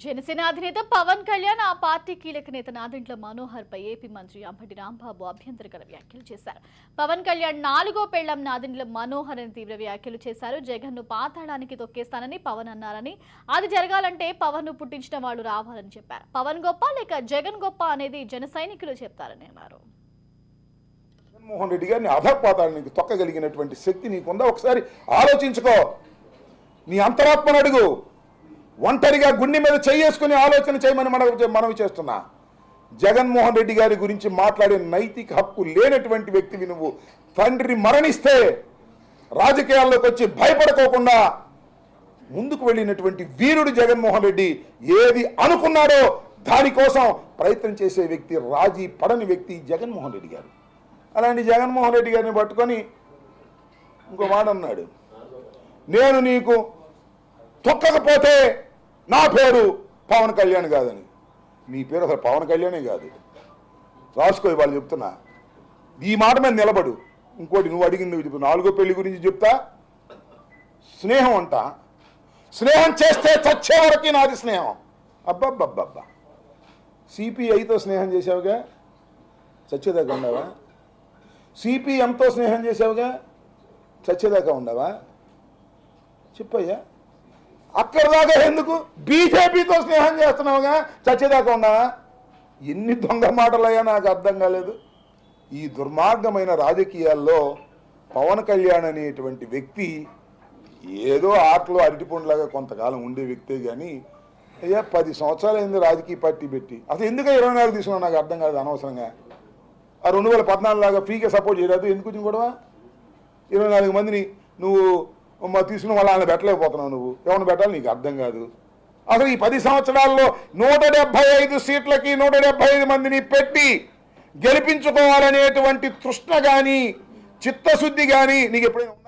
జనసేన అధినేత పవన్ కళ్యాణ్ ఆ పార్టీ కీలక నేత నాదెండ్ల మనోహర్ పై ఏపీ మంత్రి అంబటి రాంబాబు అభ్యంతరకర వ్యాఖ్యలు చేశారు. పవన్ కళ్యాణ్ 4గో పెళ్లం నాదెండ్ల మనోహర్ అని తీవ్ర వ్యాఖ్యలు చేశారు. జగన్ ను పాతాళానికి తొక్కేస్తానని పవన్ అన్నారని, అది జరగాలంటే పవన్ ను పుట్టించిన వాళ్ళు రావాలని చెప్పారు. పవన్ గొప్ప లేక జగన్ గొప్ప అనేది జన సైనికులు చెప్తారని అన్నారు. జగన్మోహన్ రెడ్డి గారిని అధపాతాళానికి తొక్కగలిగినటువంటి శక్తి నీకుందా? ఒకసారి ఆలోచించుకో. నీ అంతరాత్మను అడుగు. ఒంటరిగా గుండె మీద చేసుకుని ఆలోచన చేయమని మనవి చేస్తున్నా. జగన్మోహన్ రెడ్డి గారి గురించి మాట్లాడే నైతిక హక్కు లేనటువంటి వ్యక్తివి నువ్వు. తండ్రి మరణిస్తే రాజకీయాల్లోకి వచ్చి భయపడుకోకుండా ముందుకు వెళ్ళినటువంటి వీరుడు జగన్మోహన్ రెడ్డి. ఏది అనుకున్నాడో దానికోసం ప్రయత్నం చేసే వ్యక్తి, రాజీ పడని వ్యక్తి జగన్మోహన్ రెడ్డి గారు. అలాంటి జగన్మోహన్ రెడ్డి గారిని పట్టుకొని ఇంకో మాట అన్నాడు, నేను నీకు తొక్కకపోతే నా పేరు పవన్ కళ్యాణ్ కాదని. నీ పేరు అసలు పవన్ కళ్యాణే కాదు. రాసుకో, వాళ్ళు చెప్తున్నా. ఈ మాట మీద నిలబడు. ఇంకోటి నువ్వు అడిగింది 4గో పెళ్లి గురించి చెప్తా. స్నేహం అంట. స్నేహం చేస్తే చచ్చే వరకు నాది స్నేహం. అబ్బబ్బబ్బబ్బా, సిపిఐతో స్నేహం చేసావుగా, చచ్చేదాకా ఉండవా? సిపిఎంతో స్నేహం చేసావుగా, చచ్చేదాకా ఉండవా? చెప్పయ్యా. అక్కడ దాకా ఎందుకు? బీజేపీతో స్నేహం చేస్తున్నావుగా, చచ్చేదాకా ఉన్నావా? ఎన్ని దొంగ మాటలయ్యా, నాకు అర్థం కాలేదు. ఈ దుర్మార్గమైన రాజకీయాల్లో పవన్ కళ్యాణ్ అనేటువంటి వ్యక్తి ఏదో ఆటలో అరటిపండులాగా కొంతకాలం ఉండే వ్యక్తే కానీ, అయ్యా 10 సంవత్సరాలు అయింది రాజకీయ పార్టీ పెట్టి. అసలు ఎందుకు 24 తీసుకున్నావు నాకు అర్థం కాదు. అనవసరంగా ఆ 2014 లాగా ఫ్రీగా సపోర్ట్ చేయరాదు. ఎందుకు కూడా 24 మందిని నువ్వు తీసుకున్న వాళ్ళని పెట్టలేకపోతున్నావు. నువ్వు ఎవరిని పెట్టాలి నీకు అర్థం కాదు. అసలు ఈ 10 సంవత్సరాల్లో 175 సీట్లకి 175 మందిని పెట్టి గెలిపించుకోవాలనేటువంటి తృష్ణ కానీ చిత్తశుద్ధి కానీ నీకు ఎప్పుడైనా